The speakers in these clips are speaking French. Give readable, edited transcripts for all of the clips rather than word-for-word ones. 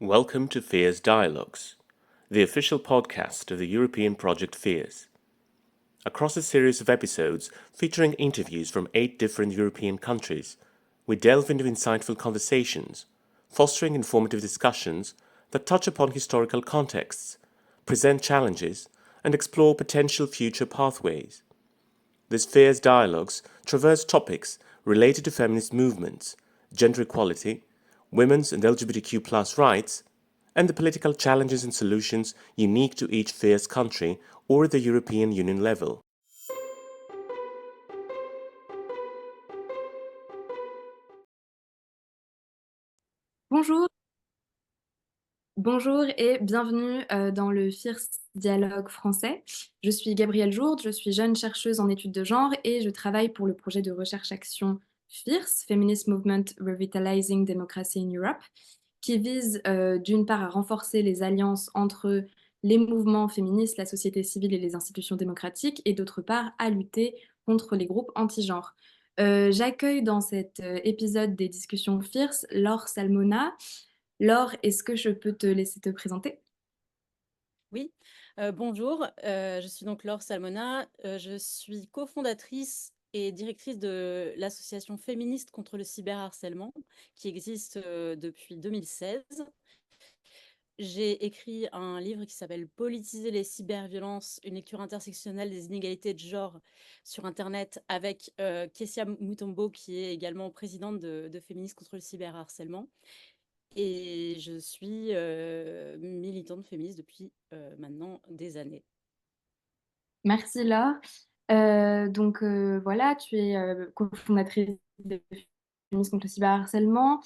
welcome to FEARS Dialogues, the official podcast of the European project FEARS. Across a series of episodes featuring interviews from 8 different European countries, we delve into insightful conversations, fostering informative discussions that touch upon historical contexts, present challenges, and explore potential future pathways. These FEARS Dialogues traverse topics related to feminist movements, gender equality, women's and LGBTQ+ rights, and the political challenges and solutions unique to each FEARS country or the European Union level. Bonjour, bonjour et bienvenue dans le FIRST Dialogue français. Je suis Gabrielle Jourde, je suis jeune chercheuse en études de genre et je travaille pour le projet de recherche-action FIRST, Feminist Movement Revitalizing Democracy in Europe, qui vise d'une part à renforcer les alliances entre les mouvements féministes, la société civile et les institutions démocratiques, et d'autre part à lutter contre les groupes anti-genre. J'accueille dans cet épisode des discussions FIRST Laure Salmona. Laure, est-ce que je peux te laisser te présenter? Oui, bonjour, je suis donc Laure Salmona, je suis cofondatrice et directrice de l'association féministe contre le cyberharcèlement qui existe, depuis 2016. J'ai écrit un livre qui s'appelle «Politiser les cyberviolences, une lecture intersectionnelle des inégalités de genre sur internet» avec, Kessia Mutombo qui est également présidente de Féministes contre le cyberharcèlement. Et je suis militante féministe depuis maintenant des années. Merci Laure. Voilà, tu es cofondatrice de Féministes contre le cyberharcèlement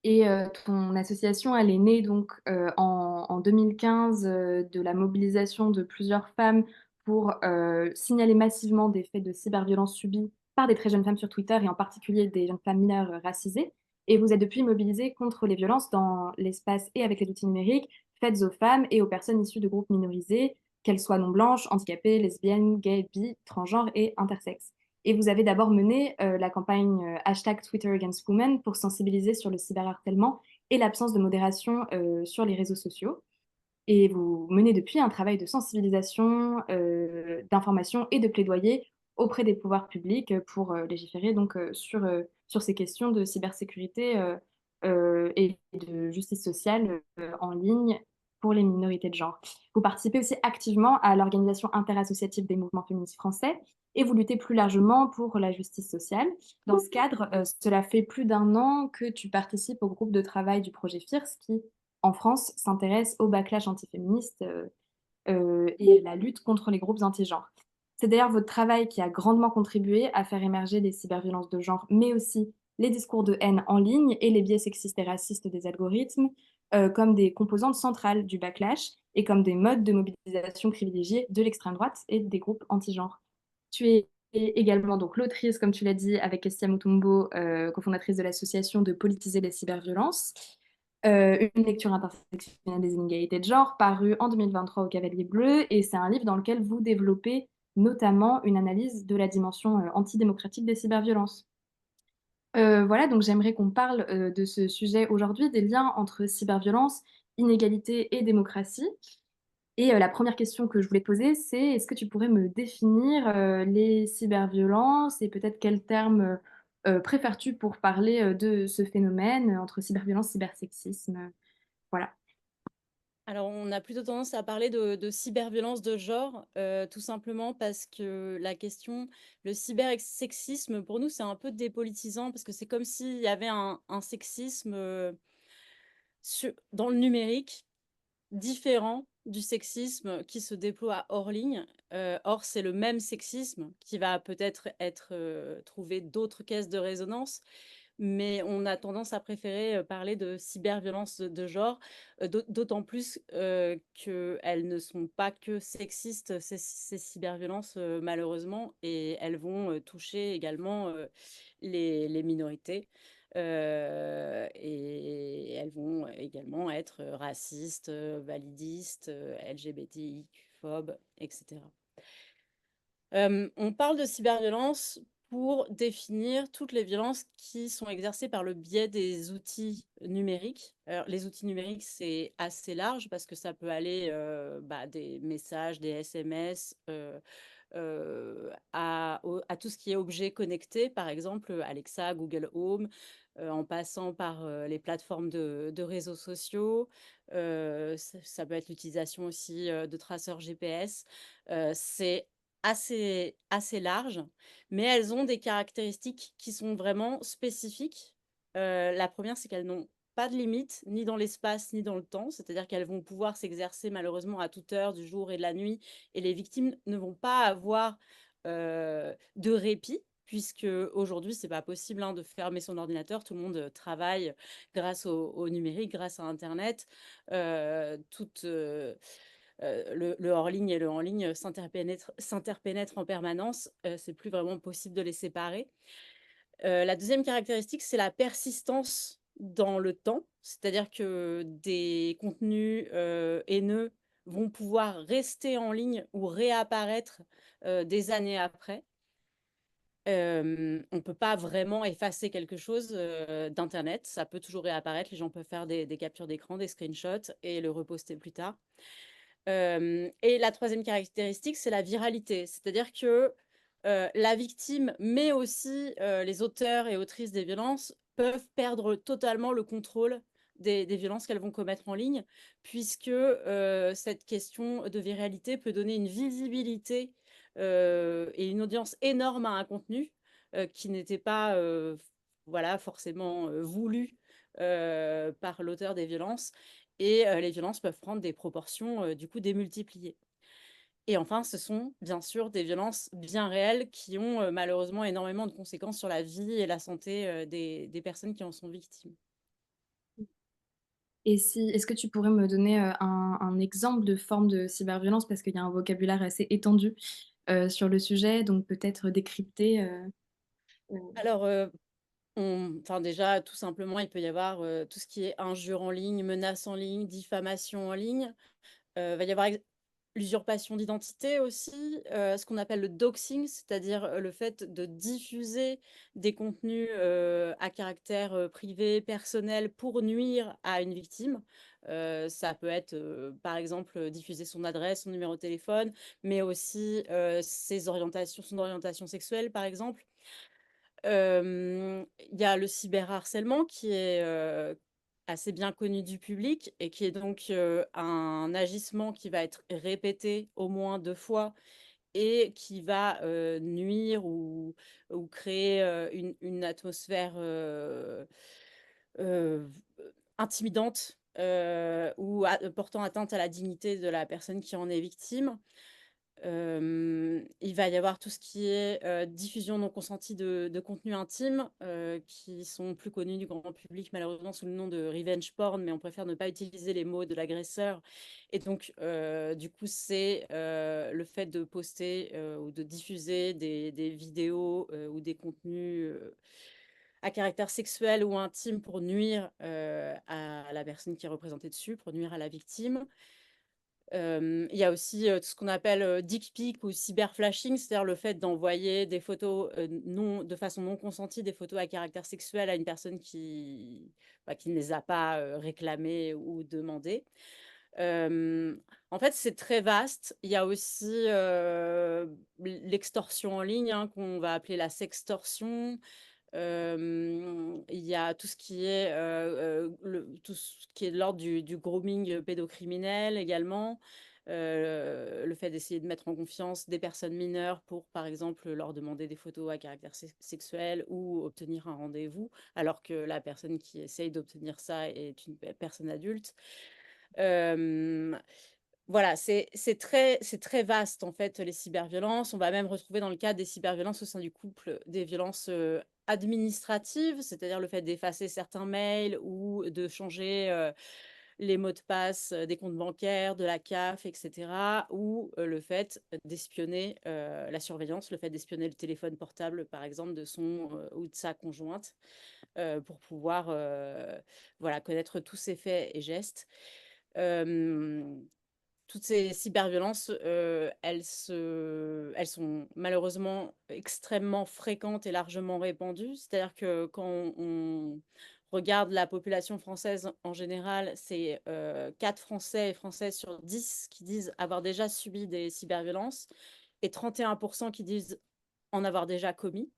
et ton association, elle est née donc en 2015 de la mobilisation de plusieurs femmes pour signaler massivement des faits de cyberviolence subis par des très jeunes femmes sur Twitter et en particulier des jeunes femmes mineures racisées. Et vous êtes depuis mobilisée contre les violences dans l'espace et avec les outils numériques faites aux femmes et aux personnes issues de groupes minorisés, qu'elles soient non blanches, handicapées, lesbiennes, gays, bi, transgenres et intersexes. Et vous avez d'abord mené la campagne #TwitterAgainstWomen pour sensibiliser sur le cyberharcèlement et l'absence de modération sur les réseaux sociaux. Et vous menez depuis un travail de sensibilisation, d'information et de plaidoyer auprès des pouvoirs publics pour légiférer donc sur ces questions de cybersécurité et de justice sociale en ligne pour les minorités de genre. Vous participez aussi activement à l'organisation interassociative des mouvements féministes français et vous luttez plus largement pour la justice sociale. Dans ce cadre, cela fait plus d'un an que tu participes au groupe de travail du projet FIRST qui, en France, s'intéresse au backlash antiféministe et la lutte contre les groupes anti-genre. C'est d'ailleurs votre travail qui a grandement contribué à faire émerger les cyberviolences de genre, mais aussi les discours de haine en ligne et les biais sexistes et racistes des algorithmes, comme des composantes centrales du backlash et comme des modes de mobilisation privilégiés de l'extrême droite et des groupes anti-genre. Tu es également donc l'autrice, comme tu l'as dit, avec Kestia Mutombo, cofondatrice de l'association de Politiser les cyberviolences, une lecture intersectionnelle des inégalités de genre, paru en 2023 au Cavalier Bleu, et c'est un livre dans lequel vous développez notamment une analyse de la dimension antidémocratique des cyberviolences. Voilà, donc j'aimerais qu'on parle de ce sujet aujourd'hui, des liens entre cyberviolence, inégalité et démocratie. Et la première question que je voulais te poser, c'est est-ce que tu pourrais me définir les cyberviolences et peut-être quels termes préfères-tu pour parler de ce phénomène entre cyberviolence, cybersexisme? Voilà. Alors, on a plutôt tendance à parler de cyberviolence de genre, tout simplement parce que la question, le cybersexisme, pour nous, c'est un peu dépolitisant parce que c'est comme s'il y avait un sexisme dans le numérique différent du sexisme qui se déploie hors ligne. Or, c'est le même sexisme qui va peut-être être trouver d'autres caisses de résonance, mais on a tendance à préférer parler de cyberviolence de genre, d'autant plus qu'elles ne sont pas que sexistes, ces cyberviolences, malheureusement, et elles vont toucher également les minorités. Et elles vont également être racistes, validistes, LGBTIQ-phobes, etc. On parle de cyberviolence pour définir toutes les violences qui sont exercées par le biais des outils numériques. Alors, les outils numériques, c'est assez large parce que ça peut aller des messages, des SMS, à tout ce qui est objet connecté, par exemple Alexa, Google Home, en passant par les plateformes de réseaux sociaux. Ça peut être l'utilisation aussi de traceurs GPS. C'est assez large, mais elles ont des caractéristiques qui sont vraiment spécifiques. La première, c'est qu'elles n'ont pas de limite, ni dans l'espace, ni dans le temps. C'est-à-dire qu'elles vont pouvoir s'exercer malheureusement à toute heure du jour et de la nuit, et les victimes ne vont pas avoir de répit, puisque aujourd'hui, c'est pas possible de fermer son ordinateur. Tout le monde travaille grâce au numérique, grâce à Internet. Le hors-ligne et le en-ligne s'interpénètrent en permanence. C'est plus vraiment possible de les séparer. La deuxième caractéristique, c'est la persistance dans le temps. C'est-à-dire que des contenus haineux vont pouvoir rester en ligne ou réapparaître des années après. On ne peut pas vraiment effacer quelque chose d'Internet. Ça peut toujours réapparaître. Les gens peuvent faire des captures d'écran, des screenshots et le reposter plus tard. Et la troisième caractéristique, c'est la viralité. C'est-à-dire que la victime, mais aussi les auteurs et autrices des violences, peuvent perdre totalement le contrôle des violences qu'elles vont commettre en ligne, puisque cette question de viralité peut donner une visibilité et une audience énorme à un contenu qui n'était pas forcément voulu par l'auteur des violences. Et les violences peuvent prendre des proportions du coup démultipliées. Et enfin, ce sont bien sûr des violences bien réelles qui ont malheureusement énormément de conséquences sur la vie et la santé des personnes qui en sont victimes. Et est-ce que tu pourrais me donner, un exemple de forme de cyberviolence? Parce qu'il y a un vocabulaire assez étendu, sur le sujet, donc peut-être décrypter, heu Alors, déjà, tout simplement, il peut y avoir tout ce qui est injure en ligne, menace en ligne, diffamation en ligne. Va y avoir l'usurpation d'identité aussi, ce qu'on appelle le doxing, c'est-à-dire le fait de diffuser des contenus à caractère privé, personnel, pour nuire à une victime. Ça peut être, par exemple, diffuser son adresse, son numéro de téléphone, mais aussi son orientation sexuelle, par exemple. Il y a le cyberharcèlement qui est assez bien connu du public et qui est donc un agissement qui va être répété au moins 2 fois et qui va nuire ou créer une atmosphère euh, intimidante ou portant atteinte à la dignité de la personne qui en est victime. Il va y avoir tout ce qui est diffusion non consentie de contenus intimes qui sont plus connus du grand public malheureusement sous le nom de revenge porn, mais on préfère ne pas utiliser les mots de l'agresseur. Et donc, du coup, c'est le fait de poster ou de diffuser des vidéos ou des contenus à caractère sexuel ou intime pour nuire à la personne qui est représentée dessus, pour nuire à la victime. Il y a aussi tout ce qu'on appelle dick pic ou cyberflashing, c'est-à-dire le fait d'envoyer des photos de façon non consentie, des photos à caractère sexuel à une personne qui ne les a pas réclamées ou demandées. En fait, c'est très vaste. Il y a aussi l'extorsion en ligne, qu'on va appeler la sextorsion. Il y a tout ce qui est tout ce qui est de l'ordre du grooming pédocriminel également. Le fait d'essayer de mettre en confiance des personnes mineures pour, par exemple, leur demander des photos à caractère sexuel ou obtenir un rendez-vous, alors que la personne qui essaye d'obtenir ça est une personne adulte. Euh, voilà, c'est très vaste en fait les cyberviolences. On va même retrouver dans le cadre des cyberviolences au sein du couple des violences administratives, c'est-à-dire le fait d'effacer certains mails ou de changer les mots de passe des comptes bancaires, de la CAF, etc. Ou le fait d'espionner la surveillance, le fait d'espionner le téléphone portable par exemple de son ou de sa conjointe pour pouvoir connaître tous ses faits et gestes. toutes ces cyberviolences, elles sont malheureusement extrêmement fréquentes et largement répandues. C'est-à-dire que quand on regarde la population française en général, c'est 4 Français et Françaises sur 10 qui disent avoir déjà subi des cyberviolences et 31% qui disent en avoir déjà commis.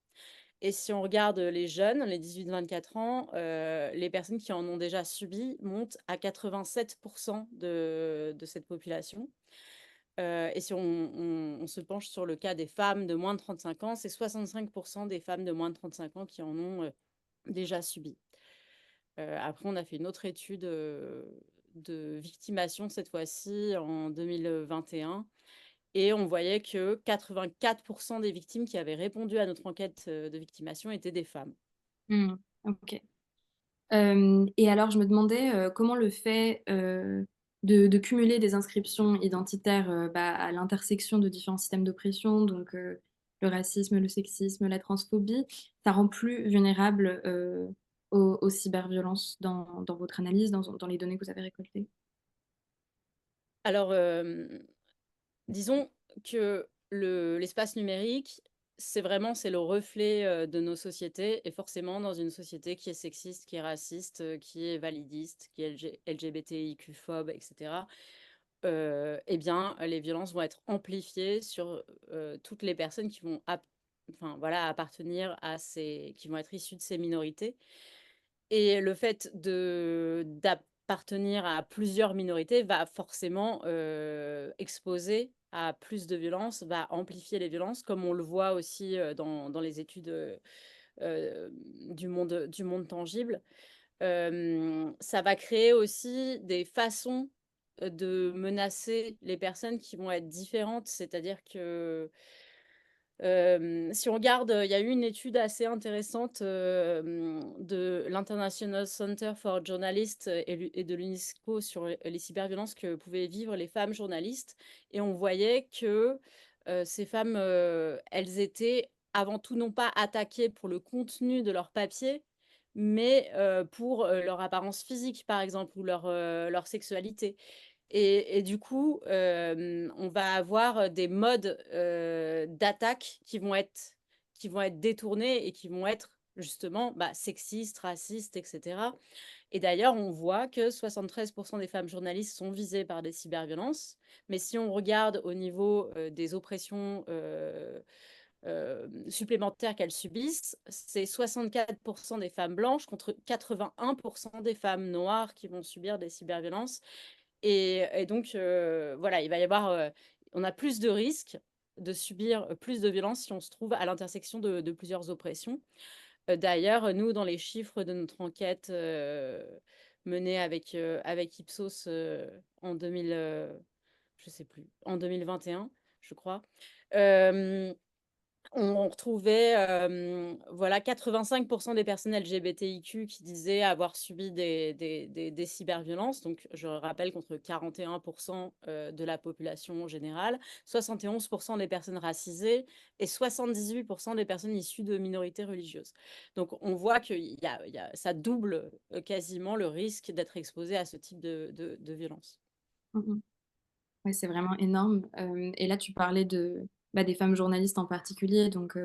Et si on regarde les jeunes, les 18-24 ans, les personnes qui en ont déjà subi montent à 87% de cette population. Et si on se penche sur le cas des femmes de moins de 35 ans, c'est 65% des femmes de moins de 35 ans qui en ont déjà subi. Après, on a fait une autre étude de victimation cette fois-ci en 2021. Et on voyait que 84% des victimes qui avaient répondu à notre enquête de victimation étaient des femmes. OK. Et alors je me demandais, comment le fait, de cumuler des inscriptions identitaires, à l'intersection de différents systèmes d'oppression, donc le racisme, le sexisme, la transphobie, ça rend plus vulnérable, aux cyberviolences dans votre analyse, dans les données que vous avez récoltées? Alors, disons que l'espace numérique, c'est le reflet de nos sociétés. Et forcément, dans une société qui est sexiste, qui est raciste, qui est validiste, qui est LGBTIQ-phobe, etc., eh bien, les violences vont être amplifiées sur toutes les personnes qui vont enfin, voilà, appartenir qui vont être issues de ces minorités. Et le fait d'appartenir à plusieurs minorités va forcément exposer à plus de violences, va amplifier les violences, comme on le voit aussi dans les études du monde tangible. Ça va créer aussi des façons de menacer les personnes qui vont être différentes, c'est-à-dire que si on regarde, il y a eu une étude assez intéressante, de l'International Center for Journalists et de l'UNESCO sur les cyberviolences que pouvaient vivre les femmes journalistes et on voyait que, ces femmes, elles étaient avant tout non pas attaquées pour le contenu de leur papier, mais, pour, leur apparence physique par exemple ou leur sexualité. Et du coup, on va avoir des modes, d'attaque qui vont être détournés et qui vont être justement, sexistes, racistes et cetera. Et d'ailleurs, on voit que 73% des femmes journalistes sont visées par des cyberviolences. Mais si on regarde au niveau, des oppressions, supplémentaires qu'elles subissent, c'est 64% des femmes blanches contre 81% des femmes noires qui vont subir des cyberviolences. Et donc, voilà, il va y avoir, on a plus de risques de subir plus de violences si on se trouve à l'intersection de plusieurs oppressions. D'ailleurs, nous, dans les chiffres de notre enquête menée avec Ipsos en 2000, je sais plus, en 2021, je crois, on retrouvait, voilà, 85% des personnes LGBTIQ qui disaient avoir subi des cyberviolences. Donc, je rappelle contre 41% de la population générale, 71% des personnes racisées et 78% des personnes issues de minorités religieuses. Donc, on voit que ça double quasiment le risque d'être exposé à ce type de violence. Mmh. Ouais, c'est vraiment énorme, et là tu parlais des femmes journalistes en particulier, donc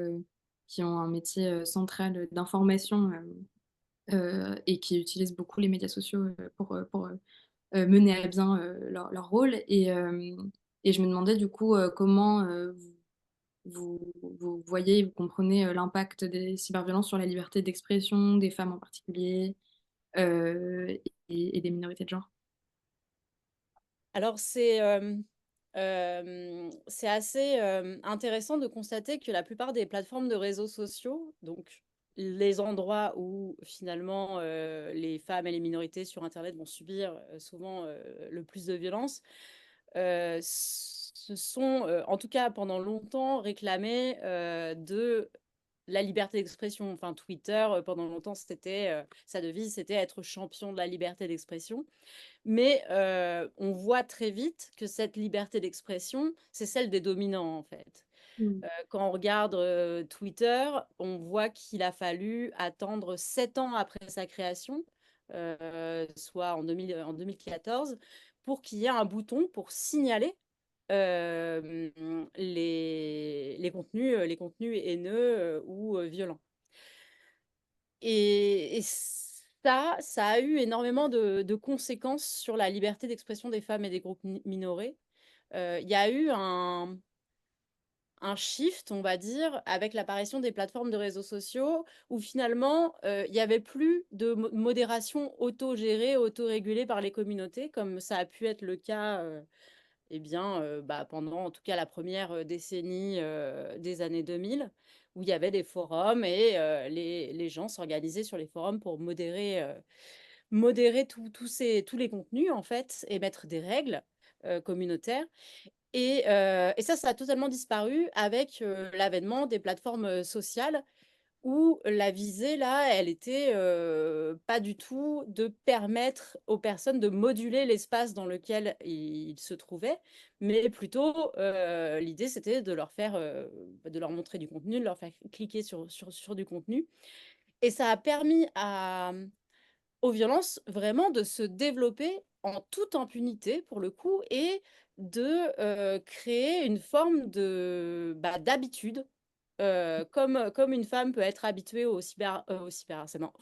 qui ont un métier, central, d'information, et qui utilisent beaucoup les médias sociaux, mener à bien, leur rôle et je me demandais du coup, comment, vous voyez, vous comprenez, l'impact des cyberviolences sur la liberté d'expression des femmes en particulier, heu, et des minorités de genre? Alors c'est assez, intéressant de constater que la plupart des plateformes de réseaux sociaux, donc les endroits où finalement, les femmes et les minorités sur internet vont subir, souvent, le plus de violences, se sont, en tout cas pendant longtemps réclamés, de la liberté d'expression. Enfin Twitter, pendant longtemps sa devise c'était être champion de la liberté d'expression. Mais on voit très vite que cette liberté d'expression, c'est celle des dominants, en fait. Mmh. Quand on regarde, Twitter, on voit qu'il a fallu attendre 7 ans après sa création, soit en 2014, pour qu'il y ait un bouton pour signaler les contenus haineux ou violents. Et ça a eu énormément de conséquences sur la liberté d'expression des femmes et des groupes minorés. Il y a eu un shift, on va dire, avec l'apparition des plateformes de réseaux sociaux où finalement, il y avait plus de modération autogérée, autorégulée par les communautés, comme ça a pu être le cas, eh bien, bah, pendant en tout cas la première décennie des années 2000, où il y avait des forums et les gens s'organisaient sur les forums pour modérer tous les contenus, en fait, et mettre des règles communautaires. Et ça a totalement disparu avec l'avènement des plateformes sociales où la visée, là, elle était pas du tout de permettre aux personnes de moduler l'espace dans lequel ils se trouvaient, mais plutôt l'idée, c'était de leur faire, de leur montrer du contenu, de leur faire cliquer sur du contenu. Et ça a permis aux violences vraiment de se développer en toute impunité, pour le coup, et de créer une forme d'habitude comme une femme peut être habituée au cyberharcèlement,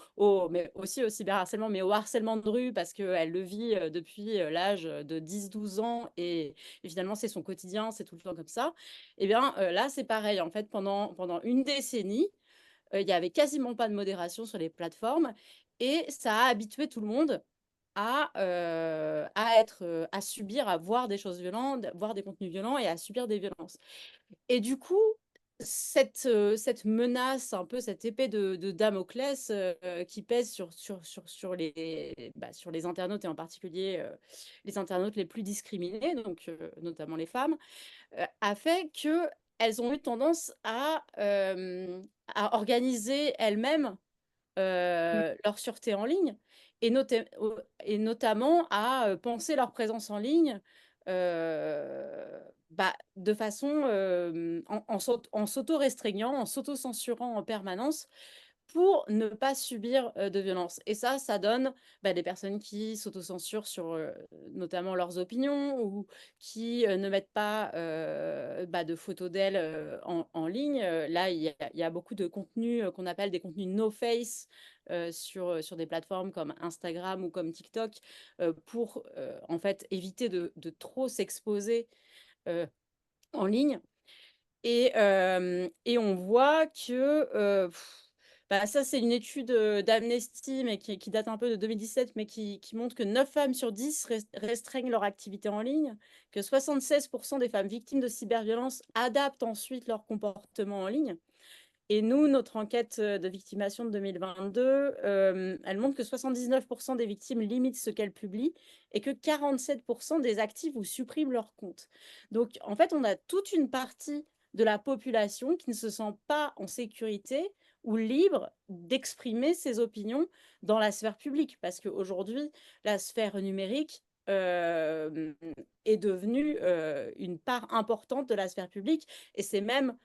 mais aussi au cyberharcèlement, mais au harcèlement de rue parce qu'elle le vit depuis l'âge de 10-12 ans et finalement c'est son quotidien, c'est tout le temps comme ça. Et bien là, c'est pareil. En fait, pendant une décennie, il n'y avait quasiment pas de modération sur les plateformes et ça a habitué tout le monde à subir, à voir des choses violentes, voir des contenus violents et à subir des violences. Et du coup, cette menace, un peu cette épée de Damoclès qui pèse sur les internautes et en particulier les internautes les plus discriminés, donc notamment les femmes, a fait qu'elles ont eu tendance à organiser elles-mêmes Mmh. leur sûreté en ligne et, et notamment à penser leur présence en ligne de façon en s'auto-restreignant, en s'auto-censurant en permanence pour ne pas subir de violence. Et ça donne des personnes qui s'autocensurent sur notamment leurs opinions ou qui ne mettent pas de photos d'elles en ligne. Là, il y a beaucoup de contenus qu'on appelle des contenus no face sur des plateformes comme Instagram ou comme TikTok pour en fait éviter de trop s'exposer euh, en ligne. Et on voit que ça, c'est une étude d'Amnesty, mais qui date un peu de 2017, mais qui montre que 9 femmes sur 10 restreignent leur activité en ligne, que 76% des femmes victimes de cyberviolence adaptent ensuite leur comportement en ligne. Et nous, notre enquête de victimation de 2022, elle montre que 79% des victimes limitent ce qu'elles publient et que 47% des actifs ou suppriment leur compte. Donc, en fait, on a toute une partie de la population qui ne se sent pas en sécurité ou libre d'exprimer ses opinions dans la sphère publique. Parce qu'aujourd'hui, la sphère numérique est devenue une part importante de la sphère publique et c'est même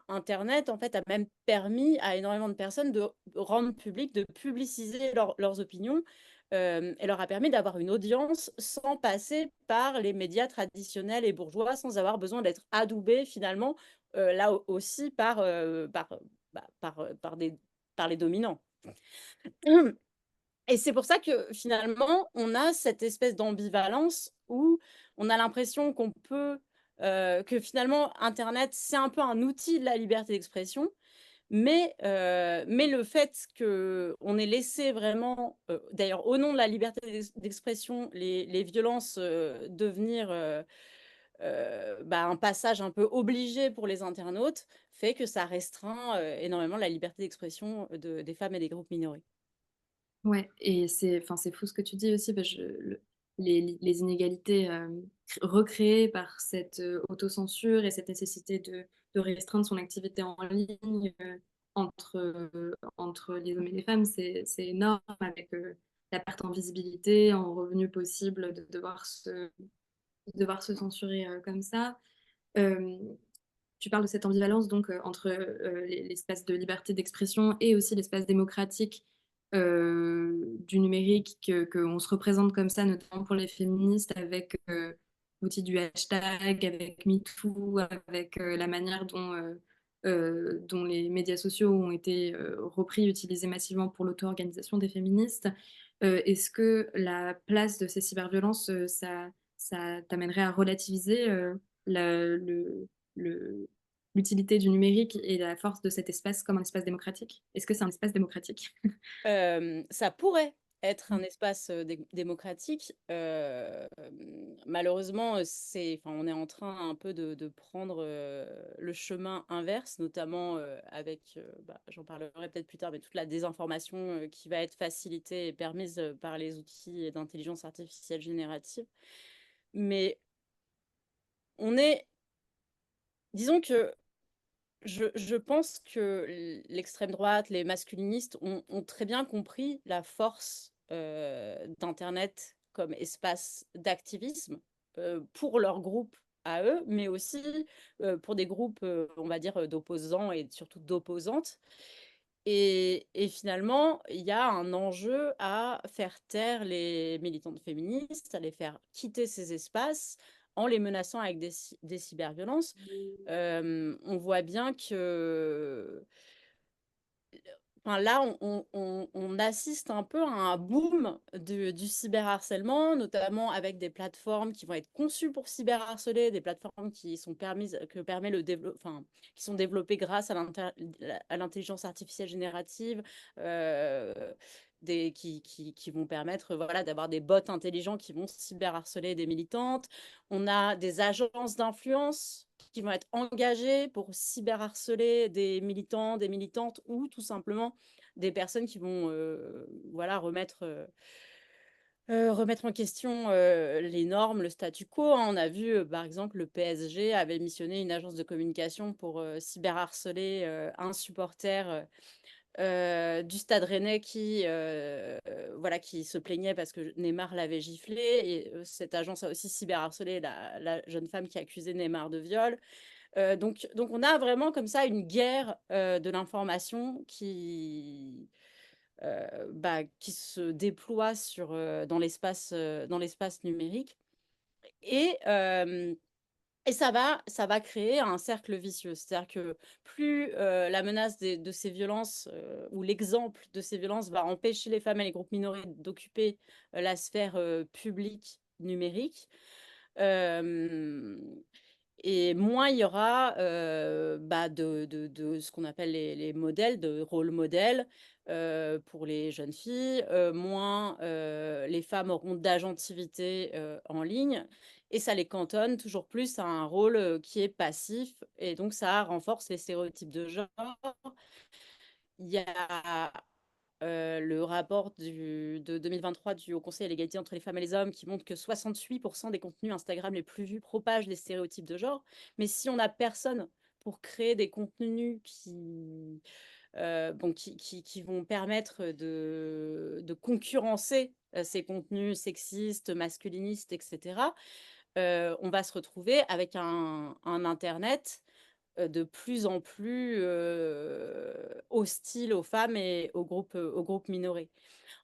Internet, en fait, a même permis à énormément de personnes de rendre public, de publiciser leurs opinions, et leur a permis d'avoir une audience sans passer par les médias traditionnels et bourgeois, sans avoir besoin d'être adoubé finalement, là aussi par les dominants. Et c'est pour ça que finalement, on a cette espèce d'ambivalence où on a l'impression que finalement, Internet, c'est un peu un outil de la liberté d'expression, mais le fait qu'on ait laissé vraiment, d'ailleurs au nom de la liberté d'expression, les violences devenir un passage un peu obligé pour les internautes, fait que ça restreint énormément la liberté d'expression des femmes et des groupes minorés. Ouais et c'est fou ce que tu dis aussi, bah, je le les inégalités, recréées par cette, autocensure et cette nécessité de restreindre son activité en ligne, entre les hommes et les femmes, c'est énorme avec, la perte en visibilité, en revenus possibles, de devoir se censurer, comme ça. Hem, Tu parles de cette ambivalence donc, entre, l'espace de liberté d'expression et aussi l'espace démocratique du numérique, qu'on se représente comme ça, notamment pour les féministes, avec l'outil du hashtag, avec MeToo, avec la manière dont les médias sociaux ont été repris, utilisés massivement pour l'auto-organisation des féministes. Est-ce que la place de ces cyberviolences, ça t'amènerait à relativiser la- le- l'utilité du numérique et la force de cet espace comme un espace démocratique? Est-ce que c'est un espace démocratique? Ça pourrait être Mmh. un espace, démocratique. Malheureusement, on est en train un peu de prendre, le chemin inverse, notamment, avec, j'en parlerai peut-être plus tard, mais toute la désinformation, qui va être facilitée et permise, par les outils d'intelligence artificielle générative. Mais on est disons que je pense que l'extrême droite, les masculinistes ont très bien compris la force d'Internet comme espace d'activisme pour leur groupe à eux, mais aussi pour des groupes, on va dire, d'opposants et surtout d'opposantes. Et finalement, il y a un enjeu à faire taire les militantes féministes, à les faire quitter ces espaces en les menaçant avec des cyberviolences. On voit bien que là, on assiste un peu à un boom du cyberharcèlement, notamment avec des plateformes qui vont être conçues pour cyberharceler, des plateformes qui sont qui sont développées grâce à l'intelligence artificielle générative, euh, qui vont permettre voilà, d'avoir des bots intelligents qui vont cyberharceler des militantes. On a des agences d'influence qui vont être engagées pour cyberharceler des militants, des militantes ou tout simplement des personnes qui vont voilà, remettre en question les normes, le statu quo, hein. On a vu, par exemple, le PSG avait missionné une agence de communication pour cyberharceler un supporter du Stade Rennais voilà, qui se plaignait parce que Neymar l'avait giflé. Et cette agence a aussi cyberharcelé la jeune femme qui accusait Neymar de viol. Donc on a vraiment comme ça une guerre de l'information qui se déploie dans l'espace numérique. Et, euh, et ça va créer un cercle vicieux. C'est-à-dire que plus la menace de ces violences ou l'exemple de ces violences va empêcher les femmes et les groupes minorés d'occuper la sphère publique numérique, euh, et moins il y aura de ce qu'on appelle les modèles, de rôle modèles pour les jeunes filles, moins les femmes auront d'agentivité en ligne, et ça les cantonne toujours plus à un rôle qui est passif, et donc ça renforce les stéréotypes de genre. Il y a le rapport de 2023 du Haut Conseil à l'égalité entre les femmes et les hommes qui montre que 68% des contenus Instagram les plus vus propagent des stéréotypes de genre. Mais si on n'a personne pour créer des contenus qui vont permettre de concurrencer ces contenus sexistes, masculinistes, etc., on va se retrouver avec un Internet de plus en plus hostile aux femmes et aux groupes minorés.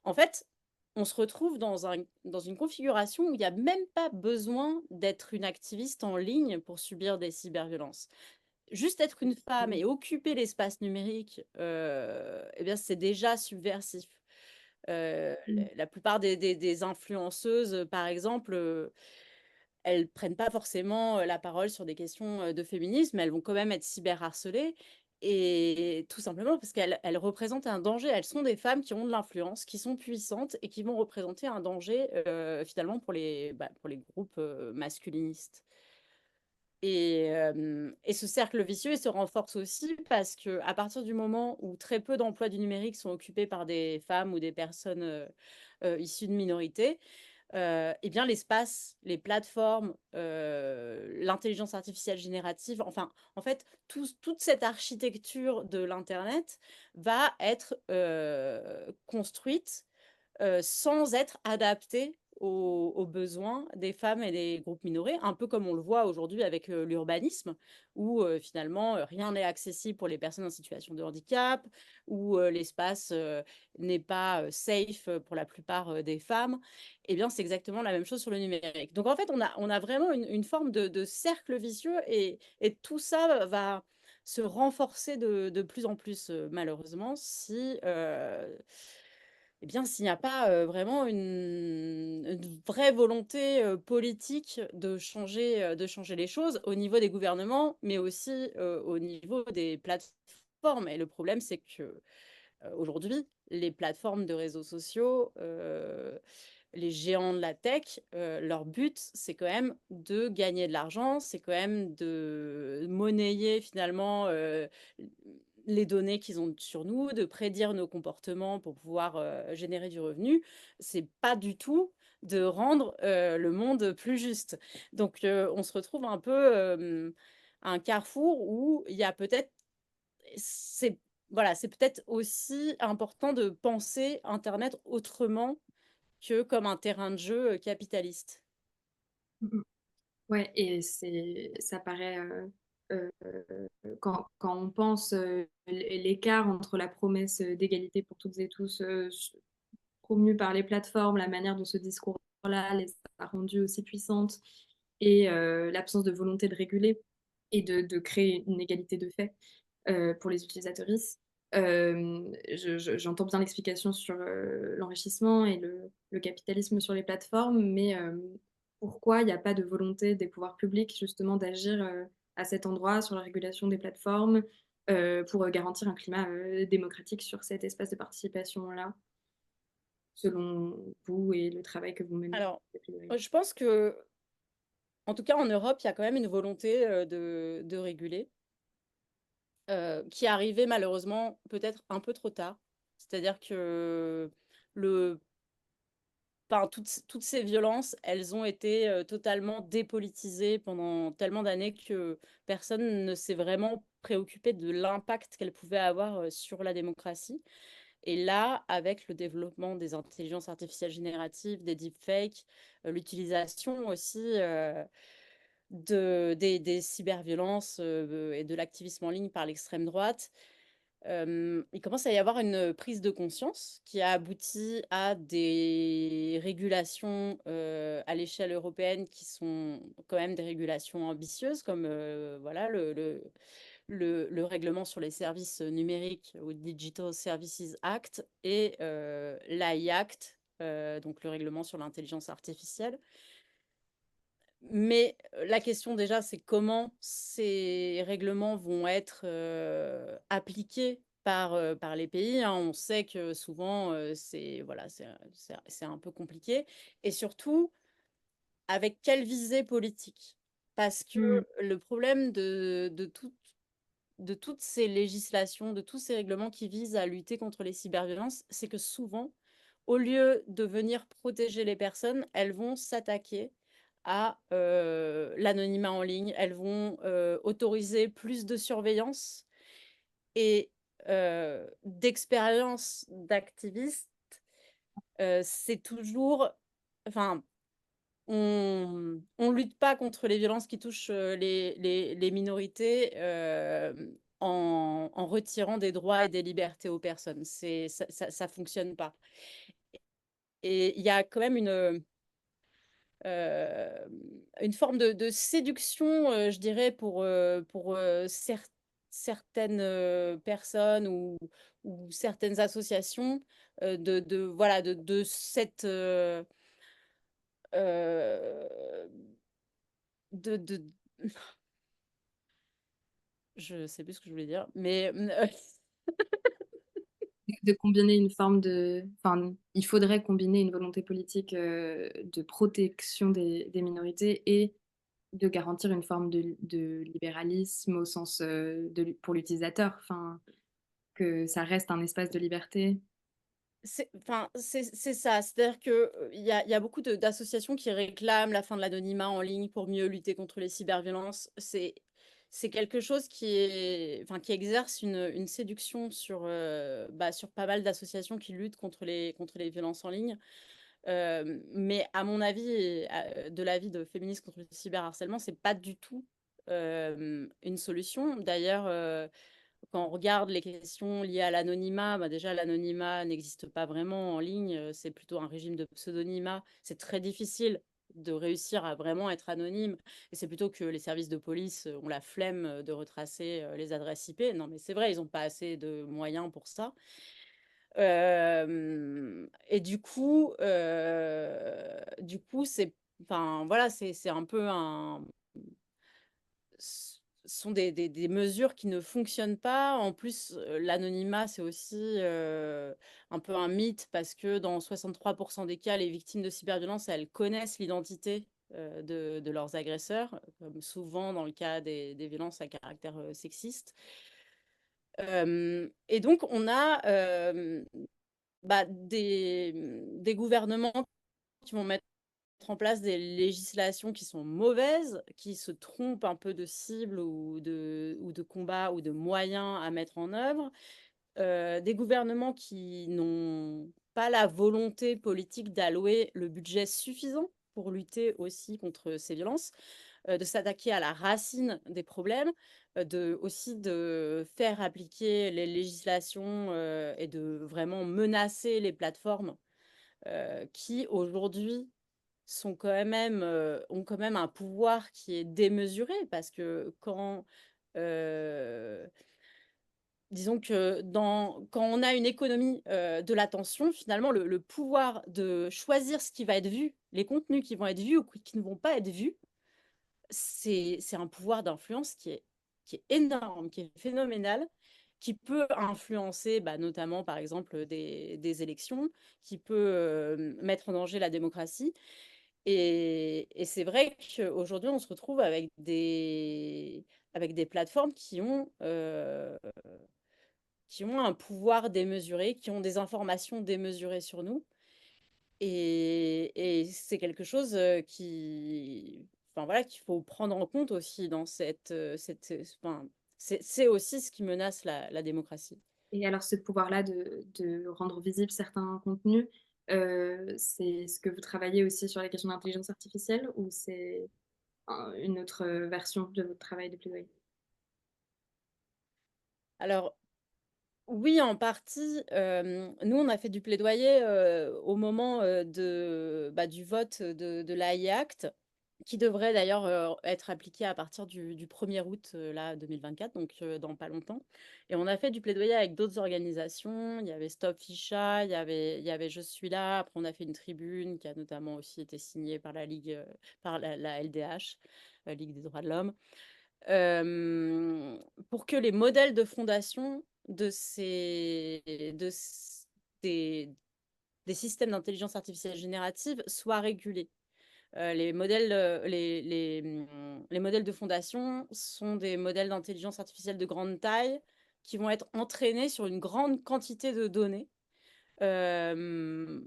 En fait, on se retrouve dans une configuration où il n'y a même pas besoin d'être une activiste en ligne pour subir des cyberviolences. Juste être une femme et occuper l'espace numérique, eh bien, c'est déjà subversif. La plupart des influenceuses, par exemple, elles prennent pas forcément la parole sur des questions de féminisme, mais elles vont quand même être cyberharcelées. Et tout simplement parce qu'elles représentent un danger. Elles sont des femmes qui ont de l'influence, qui sont puissantes et qui vont représenter un danger finalement pour les groupes masculinistes. Et ce cercle vicieux il se renforce aussi parce que à partir du moment où très peu d'emplois du numérique sont occupés par des femmes ou des personnes issues de minorités, eh bien l'espace, les plateformes, l'intelligence artificielle générative, enfin, en fait, toute cette architecture de l'Internet va être construite sans être adaptée aux besoins des femmes et des groupes minorés, un peu comme on le voit aujourd'hui avec l'urbanisme, où finalement rien n'est accessible pour les personnes en situation de handicap, où l'espace n'est pas safe pour la plupart des femmes. Eh bien, c'est exactement la même chose sur le numérique. Donc, en fait, on a vraiment une forme de cercle vicieux et tout ça va se renforcer de plus en plus, malheureusement, si, eh bien, s'il n'y a pas vraiment une vraie volonté politique de changer les choses au niveau des gouvernements, mais aussi au niveau des plateformes. Et le problème, c'est que aujourd'hui, les plateformes de réseaux sociaux, les géants de la tech, leur but, c'est quand même de gagner de l'argent, c'est quand même de monnayer finalement les données qu'ils ont sur nous, de prédire nos comportements pour pouvoir générer du revenu. C'est pas du tout de rendre le monde plus juste. Donc, on se retrouve un peu à un carrefour où il y a peut-être, c'est voilà, c'est peut-être aussi important de penser Internet autrement que comme un terrain de jeu capitaliste. Mmh. Ouais, et ça paraît, quand on pense, l'écart entre la promesse, d'égalité pour toutes et tous, promue par les plateformes, la manière dont ce discours-là les a rendues aussi puissantes et l'absence de volonté de réguler et de créer une égalité de fait, pour les utilisatrices. J'entends bien l'explication sur, l'enrichissement et le capitalisme sur les plateformes, mais pourquoi il n'y a pas de volonté des pouvoirs publics justement d'agir, à cet endroit sur la régulation des plateformes, pour, garantir un climat, démocratique sur cet espace de participation-là, selon vous et le travail que vous menez Alors, depuis le début? je pense que, en tout cas en Europe, il y a quand même une volonté de réguler, qui est arrivée malheureusement peut-être un peu trop tard. C'est-à-dire que le, enfin, toutes ces violences, elles ont été totalement dépolitisées pendant tellement d'années que personne ne s'est vraiment préoccupé de l'impact qu'elles pouvaient avoir sur la démocratie. Et là, avec le développement des intelligences artificielles génératives, des deepfakes, l'utilisation aussi des cyberviolences et de l'activisme en ligne par l'extrême droite, il commence à y avoir une prise de conscience qui a abouti à des régulations à l'échelle européenne qui sont quand même des régulations ambitieuses, comme voilà, le règlement sur les services numériques ou Digital Services Act et l'AI Act, donc le règlement sur l'intelligence artificielle. Mais la question déjà, c'est comment ces règlements vont être appliqués par les pays, hein. On sait que souvent, c'est voilà, c'est un peu compliqué. Et surtout, avec quelle visée politique? Parce que Mmh. le problème de toutes ces législations, de tous ces règlements qui visent à lutter contre les cyberviolences, c'est que souvent, au lieu de venir protéger les personnes, elles vont s'attaquer à l'anonymat en ligne, elles vont autoriser plus de surveillance et d'expérience d'activiste, c'est toujours, enfin, on lutte pas contre les violences qui touchent les minorités en retirant des droits et des libertés aux personnes. Ça fonctionne pas. Et il y a quand même euh, une forme de séduction, je dirais, pour certaines personnes ou certaines associations voilà, de cette euh, de je sais plus ce que je voulais dire, mais De combiner une forme enfin, il faudrait combiner une volonté politique, de protection des minorités et de garantir une forme de libéralisme au sens, pour l'utilisateur, enfin, que ça reste un espace de liberté. enfin, c'est ça. C'est-à-dire que il y a beaucoup d'associations qui réclament la fin de l'anonymat en ligne pour mieux lutter contre les cyberviolences. C'est quelque chose enfin, qui exerce une séduction sur, sur pas mal d'associations qui luttent contre les violences en ligne. Mais à mon avis, et de l'avis de Féministes contre le cyberharcèlement, c'est pas du tout une solution. D'ailleurs, quand on regarde les questions liées à l'anonymat, bah déjà l'anonymat n'existe pas vraiment en ligne, c'est plutôt un régime de pseudonymat. C'est très difficile de réussir à vraiment être anonyme et c'est plutôt que les services de police ont la flemme de retracer les adresses IP. Non, mais c'est vrai, ils n'ont pas assez de moyens pour ça. Et du coup, c'est, enfin voilà, c'est un peu un sont des mesures qui ne fonctionnent pas. En plus, l'anonymat, c'est aussi un peu un mythe parce que dans 63% des cas, les victimes de cyberviolence, elles connaissent l'identité de leurs agresseurs, comme souvent dans le cas des violences à caractère sexiste. Et donc, on a des gouvernements qui vont mettre en place des législations qui sont mauvaises, qui se trompent un peu de cible ou de combat ou de moyens à mettre en œuvre, des gouvernements qui n'ont pas la volonté politique d'allouer le budget suffisant pour lutter aussi contre ces violences, de s'attaquer à la racine des problèmes, aussi de faire appliquer les législations et de vraiment menacer les plateformes qui aujourd'hui ont quand même un pouvoir qui est démesuré parce que euh, disons que quand on a une économie de l'attention, finalement, le pouvoir de choisir ce qui va être vu, les contenus qui vont être vus ou qui ne vont pas être vus, c'est un pouvoir d'influence qui est énorme, qui est phénoménal, qui peut influencer notamment, par exemple, des élections, qui peut mettre en danger la démocratie. Et c'est vrai qu'aujourd'hui, on se retrouve avec des plateformes qui ont un pouvoir démesuré, qui ont des informations démesurées sur nous. Et c'est quelque chose enfin, voilà, qu'il faut prendre en compte aussi dans enfin, c'est aussi ce qui menace la démocratie. Et alors ce pouvoir-là de rendre visibles certains contenus, c'est ce que vous travaillez aussi sur les questions d'intelligence artificielle ou c'est une autre version de votre travail de plaidoyer? Alors, oui, en partie. Nous, on a fait du plaidoyer au moment du vote de l'AI Act, qui devrait d'ailleurs être appliqué à partir du 1er août là, 2024, donc dans pas longtemps. Et on a fait du plaidoyer avec d'autres organisations. Il y avait Stop Ficha, il y avait Je suis là. Après, on a fait une tribune qui a notamment aussi été signée par la Ligue, par la LDH, Ligue des droits de l'homme, pour que les modèles de fondation des, des systèmes d'intelligence artificielle générative soient régulés. Les modèles de fondation sont des modèles d'intelligence artificielle de grande taille qui vont être entraînés sur une grande quantité de données. Euh,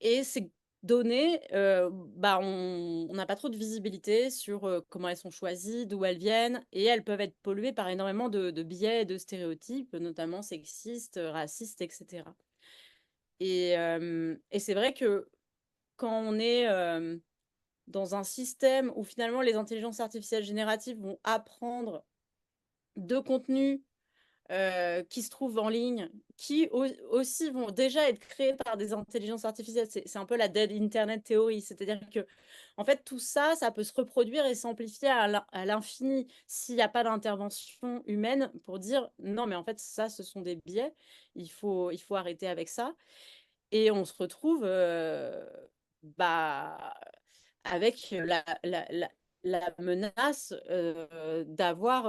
et ces données, on n'a pas trop de visibilité sur comment elles sont choisies, d'où elles viennent, et elles peuvent être polluées par énormément de biais et de stéréotypes, notamment sexistes, racistes, etc. Et c'est vrai que quand on est dans un système où finalement les intelligences artificielles génératives vont apprendre de contenus qui se trouvent en ligne, qui aussi vont déjà être créés par des intelligences artificielles. C'est un peu la dead internet théorie, c'est-à-dire que en fait tout ça, ça peut se reproduire et s'amplifier à l'infini s'il n'y a pas d'intervention humaine pour dire non mais en fait ça ce sont des biais, il faut arrêter avec ça. Et on se retrouve bah, avec la menace d'avoir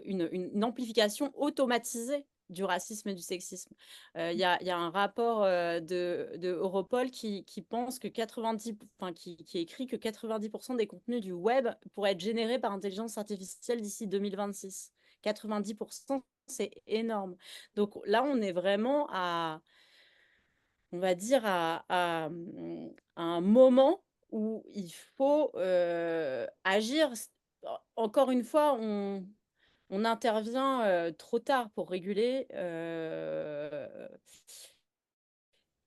une amplification automatisée du racisme et du sexisme. Il y a un rapport de Europol qui pense que 90, enfin, qui écrit que 90% des contenus du web pourraient être générés par intelligence artificielle d'ici 2026. 90%, c'est énorme. Donc là, on est vraiment on va dire, à un moment où il faut agir. Encore une fois, on intervient trop tard pour réguler.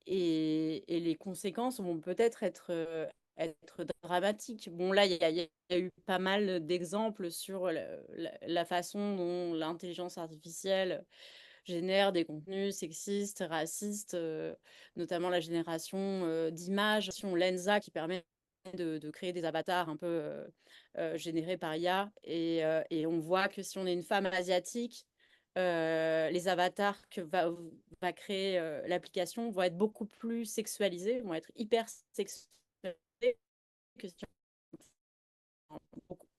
et les conséquences vont peut-être être dramatiques. Bon, là, il y a eu pas mal d'exemples sur la façon dont l'intelligence artificielle génère des contenus sexistes, racistes, notamment la génération d'images, Lensa, qui permet de créer des avatars un peu générés par IA. Et on voit que si on est une femme asiatique, les avatars que va créer l'application vont être beaucoup plus sexualisés, vont être hyper sexualisés que si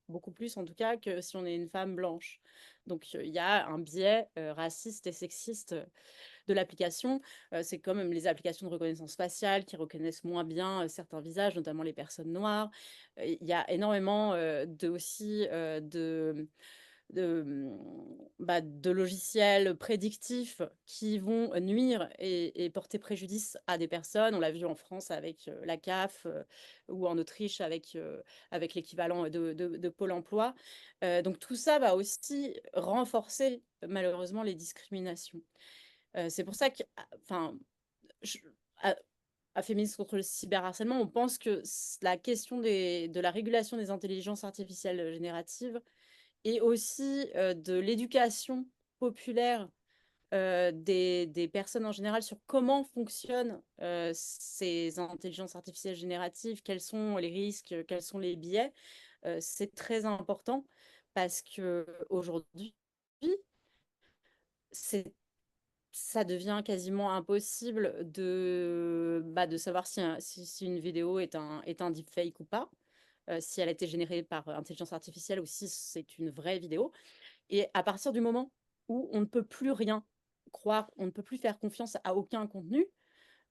beaucoup plus en tout cas que si on est une femme blanche. Donc il y a un biais raciste et sexiste de l'application. C'est comme même les applications de reconnaissance faciale qui reconnaissent moins bien certains visages, notamment les personnes noires. Il y a énormément de logiciels prédictifs qui vont nuire et porter préjudice à des personnes. On l'a vu en France avec la CAF ou en Autriche avec l'équivalent de Pôle emploi. Donc tout ça va aussi renforcer malheureusement les discriminations. C'est pour ça que, enfin, je- à, à Féministes contre le cyberharcèlement, on pense que la question de la régulation des intelligences artificielles génératives et aussi de l'éducation populaire des personnes en général sur comment fonctionnent ces intelligences artificielles génératives, quels sont les risques, quels sont les biais, c'est très important parce que aujourd'hui, c'est ça devient quasiment impossible de savoir si une vidéo est un deepfake ou pas, si elle a été générée par intelligence artificielle ou si c'est une vraie vidéo. Et à partir du moment où on ne peut plus rien croire, on ne peut plus faire confiance à aucun contenu,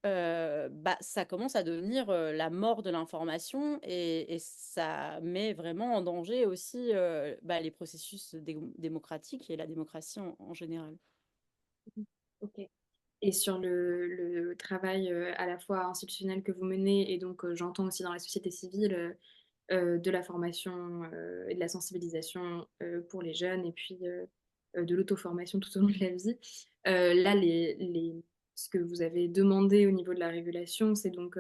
ça commence à devenir la mort de l'information et ça met vraiment en danger aussi les processus démocratiques et la démocratie en général. Ok. Et sur le travail à la fois institutionnel que vous menez, et donc j'entends aussi dans la société civile, de la formation et de la sensibilisation pour les jeunes, et puis de l'auto-formation tout au long de la vie. Là, ce que vous avez demandé au niveau de la régulation, c'est donc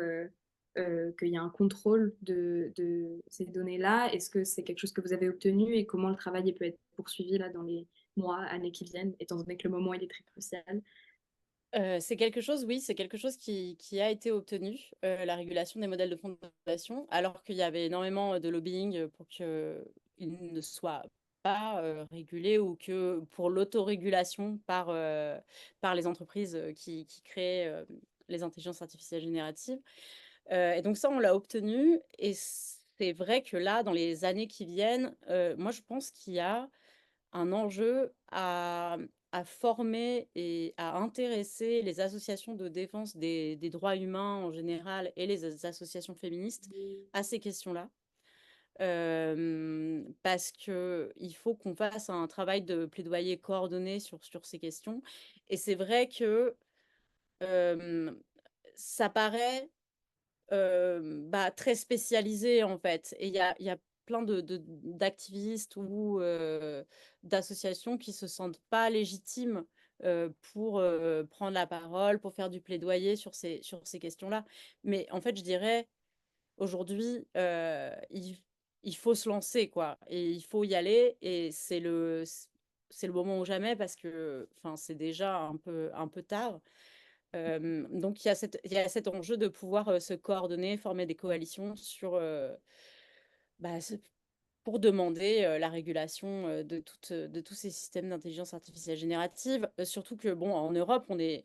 qu'il y a un contrôle de ces données-là. Est-ce que c'est quelque chose que vous avez obtenu, et comment le travail peut être poursuivi là dans les mois, années qui viennent, étant donné que le moment il est très crucial? C'est quelque chose, oui, c'est quelque chose qui a été obtenu, la régulation des modèles de fondation, alors qu'il y avait énormément de lobbying pour qu'ils ne soient pas régulés ou que pour l'autorégulation par les entreprises qui créent les intelligences artificielles génératives. Et donc ça, on l'a obtenu. Et c'est vrai que là, dans les années qui viennent, moi, je pense qu'il y a un enjeu à former et à intéresser les associations de défense des droits humains en général et les associations féministes à ces questions-là. Parce qu'il faut qu'on fasse un travail de plaidoyer coordonné sur ces questions. Et c'est vrai que ça paraît très spécialisé en fait. Et il y a plein d'activistes ou d'associations qui se sentent pas légitimes pour prendre la parole, pour faire du plaidoyer sur ces questions-là. Mais en fait, je dirais, aujourd'hui, il faut se lancer, quoi. Et il faut y aller. Et c'est le moment ou jamais parce que c'est déjà un peu tard. Donc il y a cet enjeu de pouvoir se coordonner, former des coalitions bah, ce- pour demander la régulation de tous ces systèmes d'intelligence artificielle générative. Surtout que, bon, en Europe, on est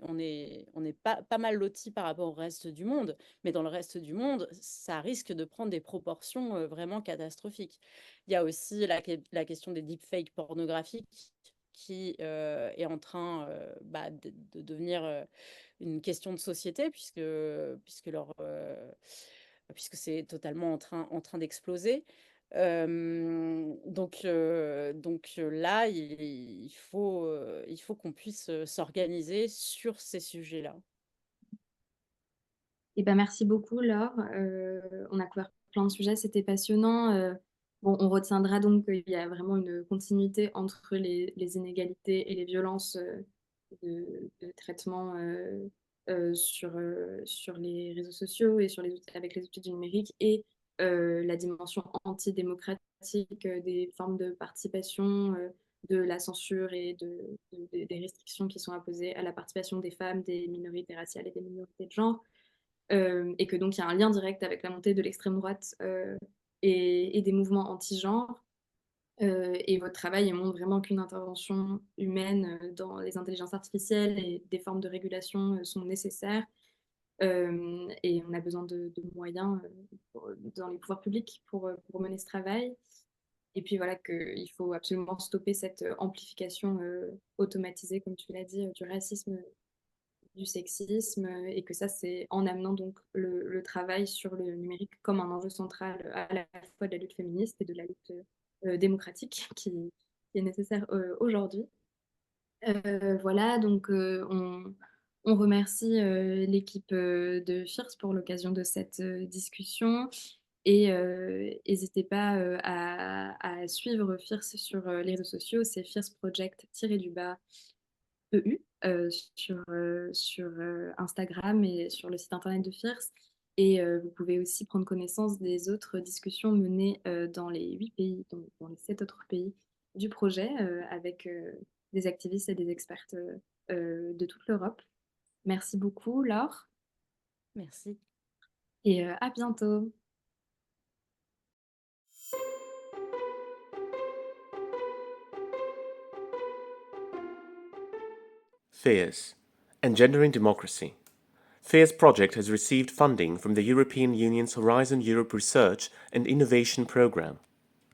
pas mal lotis par rapport au reste du monde, mais dans le reste du monde, ça risque de prendre des proportions vraiment catastrophiques. Il y a aussi la question des deepfakes pornographiques qui est en train de devenir une question de société puisque c'est totalement en train d'exploser. Là, il faut qu'on puisse s'organiser sur ces sujets-là. Eh ben, merci beaucoup, Laure. On a couvert plein de sujets, c'était passionnant. Bon, on retiendra donc qu'il y a vraiment une continuité entre les inégalités et les violences de traitement sur les réseaux sociaux et avec les outils du numérique et la dimension antidémocratique des formes de participation, de la censure et des restrictions qui sont imposées à la participation des femmes, des minorités raciales et des minorités de genre. Et que donc il y a un lien direct avec la montée de l'extrême droite et des mouvements anti-genre. Et votre travail montre vraiment qu'une intervention humaine dans les intelligences artificielles et des formes de régulation sont nécessaires. Et on a besoin de moyens dans les pouvoirs publics pour mener ce travail. Et puis voilà qu'il faut absolument stopper cette amplification automatisée, comme tu l'as dit, du racisme, du sexisme, et que ça, c'est en amenant donc le travail sur le numérique comme un enjeu central à la fois de la lutte féministe et de la lutte démocratique qui est nécessaire aujourd'hui. Voilà, donc on remercie l'équipe de FIRST pour l'occasion de cette discussion. Et n'hésitez pas à suivre FIRST sur les réseaux sociaux, c'est FIRST Project-du-bas EU sur Instagram et sur le site internet de FIRST. Et vous pouvez aussi prendre connaissance des autres discussions menées dans les 8 pays, donc dans les 7 autres pays du projet, avec des activistes et des expertes de toute l'Europe. Merci beaucoup, Laure, Merci. et à bientôt. FEARS, Engendering Democracy. FEARS project has received funding from the European Union's Horizon Europe Research and Innovation Programme.